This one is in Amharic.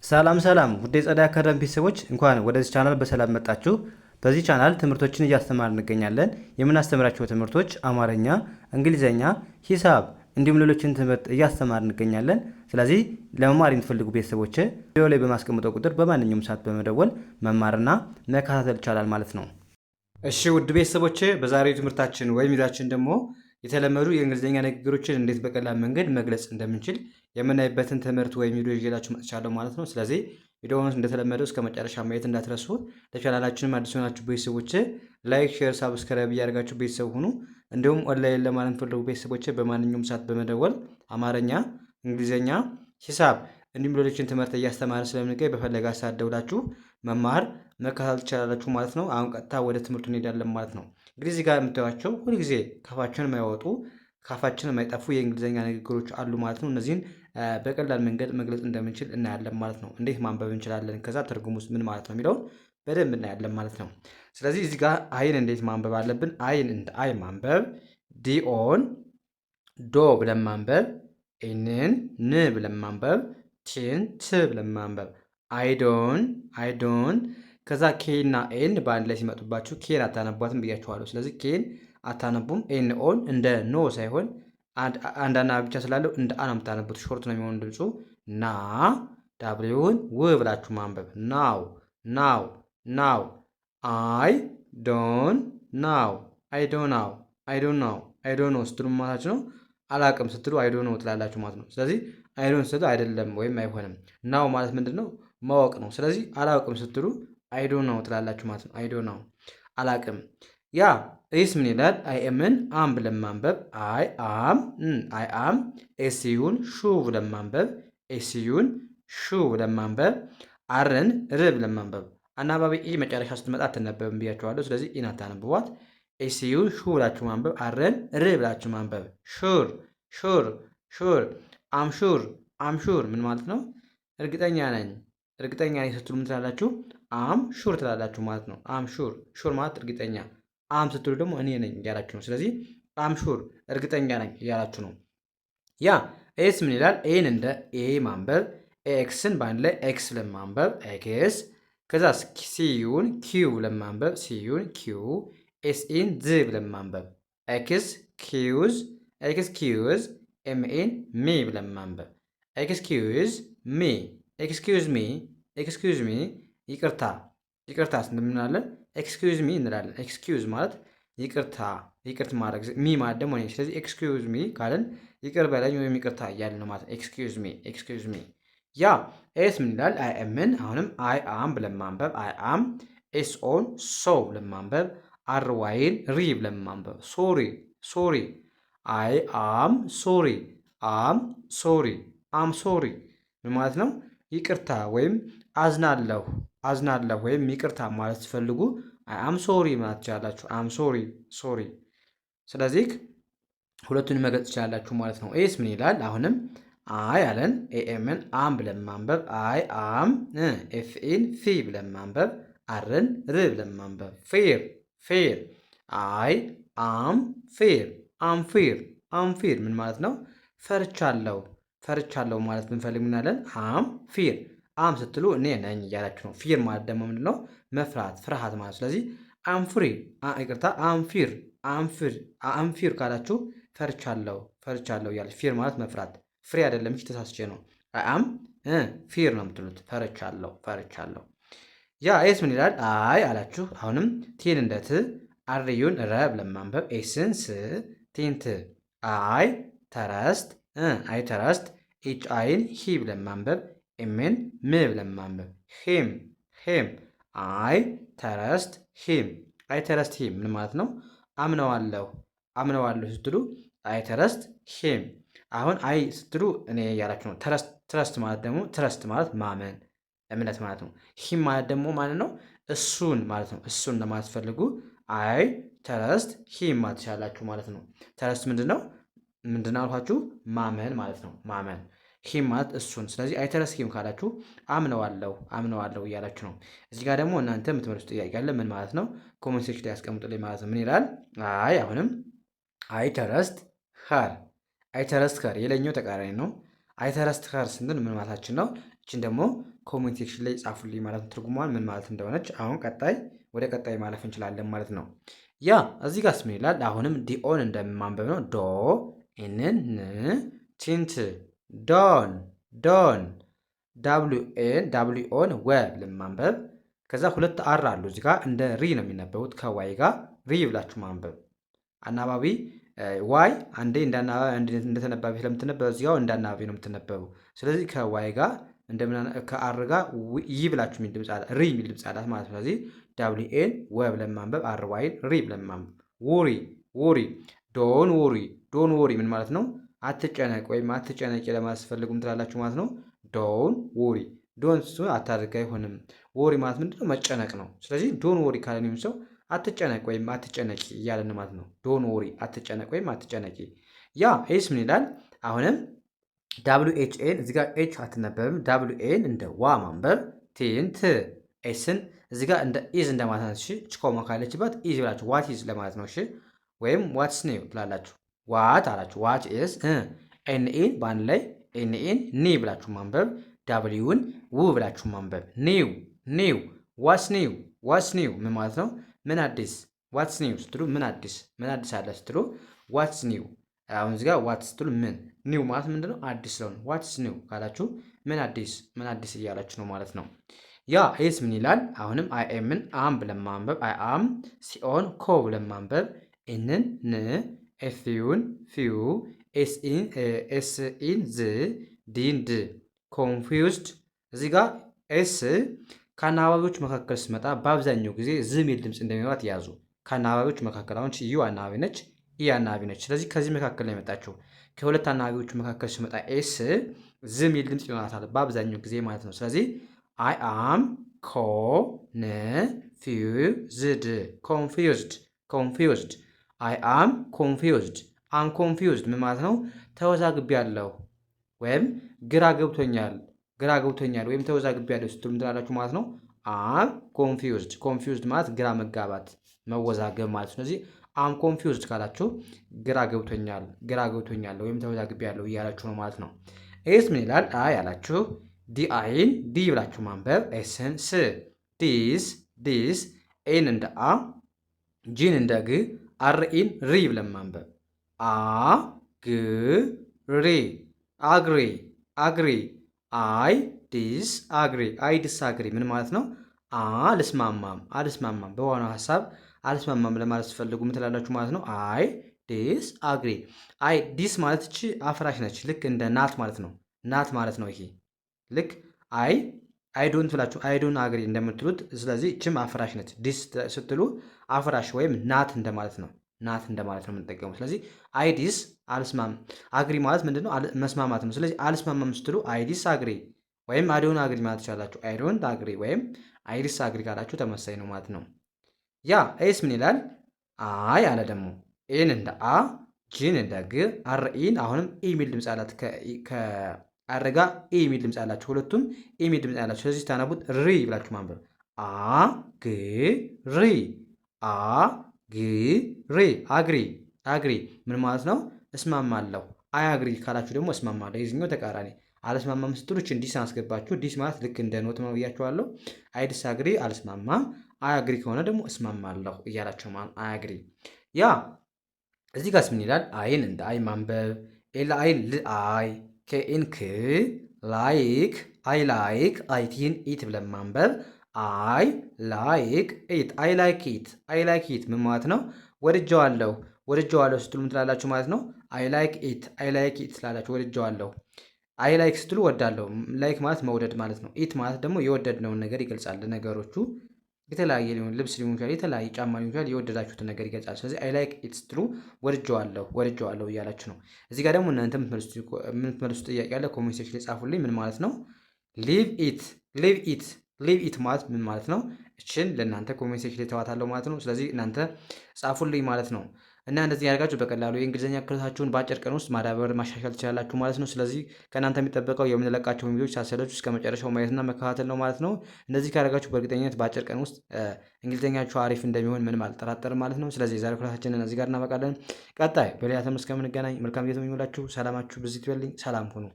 ሰላም ሰላም ውድ የጸደይ አካዳሚ ቤተሰቦች እንኳን ወደዚህ ቻናል በሰላም መጣችሁ። በዚህ ቻናል ትምህርቶችን እያስተማር እንገኛለን። የምናስተምራቸው ትምህርቶች አማርኛ፣ እንግሊዘኛ፣ ሂሳብ እንዲሁም ሌሎችን ትምህርት እያስተማር እንገኛለን። ስለዚህ ለመማር የምትፈልጉ ቤተሰቦች ቪዲዮ ላይ በማስቀምጠው ቁጥር በማንኛውም ሰዓት በመደወል መማርና መከታተል ይቻላል ማለት ነው። እሺ ውድ ቤተሰቦች በዛሬው ትምህርታችን ወይም ቪዲዮአችን ደግሞ የተለመዱ የእንግሊዝኛ ንግግሮችን እንዴት በቀላል መንገድ መግለጽ እንደምንችል የምናይበትን ትምህርት ወይም ቪዲዮ ይዤላችሁ መጥቻለሁ ማለት ነው። ስለዚህ ቪዲዮውን እንደተለመደው እስከ መጨረሻ ማየት እንዳትረሱ። ለቻናላችንም አዲስ ሆናችሁ ቤተሰቦች ላይክ፣ ሼር፣ ሳብስክራይብ እያደረጋችሁ ቤተሰብ ሁኑ። እንዲሁም ኦንላይን ለማለት ፈልጉ ቤተሰቦች በማንኛውም ሰዓት በመደወል አማርኛ፣ እንግሊዝኛ፣ ሂሳብ እንዲሁም ሌሎችን ትምህርት እያስተማርን ስለምንገኝ በፈለጋ ሰዓት ደውላችሁ መማር መከታተል ትችላላችሁ ማለት ነው። አሁን ቀጥታ ወደ ትምህርቱ እንሄዳለን ማለት ነው። እንግዲህ እዚህ ጋር የምታዩቸው ሁልጊዜ ካፋችን የማይወጡ ካፋችን የማይጠፉ የእንግሊዝኛ ንግግሮች አሉ ማለት ነው። እነዚህን በቀላል መንገድ መግለጽ እንደምንችል እናያለን ማለት ነው። እንዴት ማንበብ እንችላለን፣ ከዛ ትርጉም ውስጥ ምን ማለት ነው የሚለውን በደንብ እናያለን ማለት ነው። ስለዚህ እዚህ ጋር አይን እንዴት ማንበብ አለብን? አይን እንደ አይ ማንበብ፣ ዲኦን ዶ ብለን ማንበብ፣ ኤንን ን ብለን ማንበብ፣ ቲን ት ብለን ማንበብ። አይዶን ከዛ ኬ እና ኤን በአንድ ላይ ሲመጡባችሁ ኬን አታነቧትም ብያችኋለሁ። ስለዚህ ኬን አታነቡም። ኤን ኦን እንደ ኖ ሳይሆን አንዳና ብቻ ስላለው እንደ አ ነው የምታነቡት። ሾርት ነው የሚሆን ድምፁ። ና ዳብሊውን ው ብላችሁ ማንበብ። ናው አይ ዶን ናው አይ ዶን ነው ስትሉ ማለታችሁ ነው። አላቅም ስትሉ አይዶ ነው ትላላችሁ ማለት ነው። ስለዚህ አይዶን ስትሉ አይደለም ወይም አይሆንም። ናው ማለት ምንድን ነው? ማወቅ ነው። ስለዚህ አላውቅም ስትሉ አይዶ ነው ትላላችሁ ማለት ነው። አይዶ ነው አላቅም። ያ ኤስ ምን ይላል? አይ ኤምን አም ብለን ማንበብ። አይ አም ኤስዩን ሹ ብለን ማንበብ። ኤስዩን ሹ ብለን ማንበብ። አርን ር ብለን ማንበብ። አናባቢ ኢ መጨረሻ ስትመጣ አትነበብም ብያችኋለሁ። ስለዚህ ኢን አታነብቧት። ኤስዩን ሹ ብላችሁ ማንበብ። አርን ር ብላችሁ ማንበብ። ሹር አምሹር ምን ማለት ነው? እርግጠኛ ነኝ ስትሉ ምን ትላላችሁ? አም ሹር ትላላችሁ ማለት ነው። አም ሹር ማለት እርግጠኛ፣ አም ስትሉ ደግሞ እኔ ነኝ እያላችሁ ነው። ስለዚህ አም ሹር እርግጠኛ ነኝ እያላችሁ ነው። ያ ኤስ ምን ይላል? ኤን እንደ ኤ ማንበብ፣ ኤክስን በአንድ ላይ ኤክስ ብለን ማንበብ፣ ኤክስ። ከዛ ሲዩን ኪው ብለን ማንበብ፣ ሲዩን ኪው። ኤስኢን ዝ ብለን ማንበብ፣ ኤክስ ኪውዝ። ኤምኤን ሚ ብለን ማንበብ፣ ኤክስኪውዝ ሚ ይቅርታ እንደምናለን ኤክስኪውዝ ሚ እንላለን። ኤክስኪውዝ ማለት ይቅርት ማድረግ፣ ሚ ማለት ደግሞ እኔ። ስለዚህ ኤክስኪውዝ ሚ ካለን ይቅር በለኝ ወይም ይቅርታ እያልን ነው ማለት ኤክስኪውዝ ሚ። ያ ኤስ ምን ይላል? አይ ኤምን አሁንም አይ አም ብለን ማንበብ፣ አይ አም። ኤስ ኦን ሶ ብለን ማንበብ፣ አር ዋይን ሪ ብለን ማንበብ፣ ሶሪ አይ አም ሶሪ አም ሶሪ ምን ማለት ነው? ይቅርታ ወይም አዝናለሁ ወይም ይቅርታ ማለት ሲፈልጉ አም ሶሪ ማለት ትችላላችሁ። አም ሶሪ። ስለዚህ ሁለቱን መግለጽ ትችላላችሁ ማለት ነው። ኤስ ምን ይላል? አሁንም አይ አለን ኤኤምን አም ብለን ማንበብ፣ አይ አም። ኤፍኢን ፊ ብለን ማንበብ፣ አርን ር ብለን ማንበብ። ፌር አይ አም ፌር ምን ማለት ነው? ፈርቻለሁ ማለት ብንፈልግ ምናለን? አም ፊር። አም ስትሉ እኔ ነኝ እያላችሁ ነው። ፊር ማለት ደግሞ ምንድነው? መፍራት፣ ፍርሃት ማለት። ስለዚህ አምፊር ካላችሁ ፈርቻለሁ እያለች። ፊር ማለት መፍራት፣ ፍሬ አይደለም። ተሳስቼ ነው። አም ፊር ነው የምትሉት። ፈርቻለሁ። ያ ኤስ ምን ይላል? አይ አላችሁ። አሁንም ቲን እንደ ት፣ አርዩን ረ ብለን ማንበብ፣ ኤስን ስ፣ ቲን ት። አይ ተረስት ኤች አይን ሂ ብለን ማንበብ፣ ኤምን ም ብለን ማንበብ። ሂም አይ ተረስት ሂም ምን ማለት ነው? አምነዋለሁ ስትሉ አይ ተረስት ሂም። አሁን አይ ስትሉ እኔ እያላችሁ ነው። ትረስት ማለት ደግሞ ትረስት ማለት ማመን፣ እምነት ማለት ነው። ሂም ማለት ደግሞ ማለት ነው እሱን ማለት ነው። እሱን ለማለት ፈልጉ አይ ተረስት ሂም ማለት ትችላላችሁ ማለት ነው። ተረስት ምንድን አልኳችሁ? ማመን ማለት ነው። ማመን ሂም ማለት እሱን። ስለዚህ አይተረስ ሂም ካላችሁ አምነዋለሁ እያላችሁ ነው። እዚህ ጋር ደግሞ እናንተ የምትመልሱት ጥያቄ አለ። ምን ማለት ነው? ኮሜንት ሴክሽን ላይ ያስቀምጡልኝ ማለት ነው። ምን ይላል? አሁንም አይተረስት ኸር የለኛው ተቃራኒ ነው። አይተረስት ኸር ስንል ምን ማለታችን ነው? እችን ደግሞ ኮሜንት ሴክሽን ላይ ጻፉልኝ ማለት ነው፣ ትርጉሟን ምን ማለት እንደሆነች። አሁን ወደ ቀጣይ ማለፍ እንችላለን ማለት ነው። ያ እዚህ ጋር ምን ይላል? አሁንም ዲኦን እንደማንበብ ነው። ዶ ኤንን ን ቲንት ዶን ዶን ዳብሊው ኦን ወ ለማንበብ ከዛ ሁለት አር አሉ እዚህ ጋር እንደ ሪ ነው የሚነበቡት። ከዋይ ጋር ሪ ብላችሁ ማንበብ። አናባቢ ዋይ አንዴ እንደተነባቢ ስለምትነበብ እዚህ ጋር እንዳናባቢ ነው የምትነበቡ። ስለዚህ ከዋይ ጋር ከአር ጋር ይ ብላችሁ የሚል ድምፅ አለ፣ ሪ የሚል ድምፅ አላት ማለት ነው። ስለዚህ ዳብሊው ኤን ወ ብለን ማንበብ፣ አር ዋይን ሪ ብለን ማንበብ። ውሪ ውሪ ዶን ውሪ ዶን ውሪ ምን ማለት ነው? አትጨነቅ ወይም አትጨነቂ ለማለት ፈልጉም ትላላችሁ ማለት ነው። ዶን ውሪ ዶን እሱ አታድርግ አይሆንም። ወሪ ማለት ምንድነው? መጨነቅ ነው። ስለዚህ ዶን ወሪ ካለን ሰው አትጨነቅ ወይም አትጨነቂ እያለን ማለት ነው። ዶን ወሪ አትጨነቅ ወይም አትጨነቂ። ያ ኤስ ምን ይላል? አሁንም ዳብሊው ኤች ኤን እዚህ ጋር ኤች አትነበብም። ዳብሊው ኤን እንደ ዋ ማንበብ፣ ቲን ት ኤስን እዚህ ጋር እንደ ኢዝ እንደማለት ነው። እሺ ችኮማ ካለችበት ኢዝ ብላችሁ ዋት ኢዝ ለማለት ነው። እሺ ወይም ዋትስ ኒው ትላላችሁ። ዋት አላችሁ ዋት ኢዝ ኤንኤን በአንድ ላይ ኤንኤን ኒ ብላችሁ ማንበብ፣ ዳብሊውን ው ብላችሁ ማንበብ። ኒው ኒው ዋትስ ኒው ዋትስ ኒው ምን ማለት ነው? ምን አዲስ። ዋትስ ኒው ስትሉ ምን አዲስ አለ ስትሉ ዋትስ ኒው። አሁን እዚህ ጋር ዋትስ ስትሉ ምን፣ ኒው ማለት ምንድነው? አዲስ ስለሆነ ዋትስ ኒው ካላችሁ ምን አዲስ እያላችሁ ነው ማለት ነው። ያ ኤስ ምን ይላል? አሁንም አይ ኤምን አም ብለን ማንበብ፣ አይ አም ሲኦን ኮ ብለን ማንበብ፣ ኤንን ን ኤፍዩን ፊዩ ኤስኢን ዝ ዲን ድ ኮንፊውዝድ። እዚህ ጋር ኤስ ከአናባቢዎች መካከል ስመጣ በአብዛኛው ጊዜ ዝ ሚል ድምፅ እንደሚኖራት ያዙ። ከአናባቢዎች መካከል አሁን ዩ አናባቢ ነች፣ ኢ አናባቢ ነች። ስለዚህ ከዚህ መካከል ነው የመጣችው። ከሁለት አናባቢዎች መካከል ስመጣ ኤስ ዝ ሚል ድምፅ ይኖራታል በአብዛኛው ጊዜ ማለት ነው። ስለዚህ አይ አም ኮንፊውዝድ አይ አም ኮንፊውዝድ ምን ማለት ነው? ተወዛግቤያለሁ ወይም ግራ ገብቶኛል ወይም ተወዛግቤያለሁ ስትሉ ትላላችሁ ማለት ነው። አም ኮንፊውዝድ ማለት ግራ መጋባት መወዛገብ ማለት ነው። ስለዚህ አም ኮንፊውዝድ ካላችሁ ግራ ገብቶኛል ወይም ተወዛግቤያለሁ እያላችሁ ነው ማለት ነው። ኤስ ምን ይላል? አይ አላችሁ ዲ አይን ዲ ብላችሁ ማንበብ፣ ኤስን ስ ዲስ ኤን እንደ አ ጂን እንደ ግ አርኢን ሪ ብለን ማንበብ። ግ ሪ አግሪ አይ ዲስ አግሪ ምን ማለት ነው? አልስማማም በዋናው ሀሳብ አልስማማም ለማለት ስትፈልጉ ምን ትላላችሁ ማለት ነው። አይ ዲስ አግሪ። አይ ዲስ ማለት እቺ አፍራሽ ነች፣ ልክ እንደ ናት ማለት ነው። ናት ማለት ነው ይሄ ልክ አይ ዶንት ብላችሁ አይ ዶንት አግሪ እንደምትሉት። ስለዚህ እችም አፍራሽ ነች። ዲስ ስትሉ አፍራሽ ወይም ናት እንደማለት ነው። የምንጠቀመው። ስለዚህ አይ ዲስ አልስማም፣ አግሪ ማለት ምንድነው? መስማማት ነው። ስለዚህ አልስማማም ስትሉ አይ ዲስ አግሪ ወይም አይ ዶንት አግሪ ማለት ትችላላችሁ። አይ ዶንት አግሪ ወይም አይ ዲስ አግሪ ካላችሁ ተመሳሳይ ነው ማለት ነው። ያ ኤስ ምን ይላል? አይ አለ ደግሞ ኤን እንደ አ ጂን እንደ ግ አርኢን አሁንም ኢ ሚል ድምፅ አላት አረጋ ኢ ሚል ድምፅ ያላችሁ ሁለቱም ኢ ሚል ድምፅ ያላችሁ። ስለዚህ ታነቡት ሪ ብላችሁ ማንበብ። አግሪ ምን ማለት ነው? እስማማለሁ። አይ አግሪ ካላችሁ ደግሞ እስማማለሁ። የዚህኛው ተቃራኒ። አልስማማም ስትሉ እችን ዲስን አስገባችሁ። ዲስ ማለት ልክ እንደ ኖት ነው ብያችኋለሁ። አይ ዲስ አግሪ አልስማማም። አይ አግሪ ከሆነ ደግሞ እስማማለሁ እያላችሁ ማለት አይ አግሪ። ያ እዚህ ጋርስ ምን ይላል? አይን እንደ አይ ማንበብ፣ ኤል አይ ል አይ ከኢን ክ ላይክ አይቲን ኢት ብለን ማንበብ። አይ ላይክ ኢት ምን ማለት ነው? ወድጀዋለሁ ስትሉ ምን ትላላችሁ ማለት ነው? አይ ላይክ ኢት ትላላችሁ። ወድጀዋለሁ። አይ ላይክ ስትሉ ወዳለሁ። ላይክ ማለት መውደድ ማለት ነው። ኢት ማለት ደግሞ የወደድነውን ነገር ይገልጻል። ነገሮቹ የተለያየ ልብስ ሊሆን ይችላል፣ የተለያየ ጫማ ሊሆን ይችላል። የወደዳችሁትን ነገር ይገልጻል። ስለዚህ አይ ላይክ ኢት ስትሉ ወድጀዋለሁ እያላችሁ ነው። እዚህ ጋር ደግሞ እናንተ የምትመልሱት ጥያቄ ያለ ኮሜንት ሴክሽን ላይ ጻፉልኝ። ምን ማለት ነው? ሊቭ ኢት ማለት ምን ማለት ነው? እችን ለእናንተ ኮሜንት ሴክሽን ላይ ተዋታለሁ ማለት ነው። ስለዚህ እናንተ ጻፉልኝ ማለት ነው። እና እንደዚህ ያደርጋችሁ በቀላሉ የእንግሊዝኛ ክህሎታችሁን በአጭር ቀን ውስጥ ማዳበር ማሻሻል ትችላላችሁ ማለት ነው። ስለዚህ ከእናንተ የሚጠበቀው የምንለቃቸው ቪዲዮዎች ሳሰለችሁ እስከ መጨረሻው ማየትና መከታተል ነው ማለት ነው። እንደዚህ ካደረጋችሁ በእርግጠኝነት በአጭር ቀን ውስጥ እንግሊዝኛችሁ አሪፍ እንደሚሆን ምንም አልጠራጠርም ማለት ነው። ስለዚህ የዛሬ ክላሳችንን እዚህ ጋር እናበቃለን። ቀጣይ በሌላ ትምህርት እስከምንገናኝ መልካም ጊዜ ተመኘሁላችሁ። ሰላማችሁ ብዝት ይበልኝ። ሰላም ሁኑ።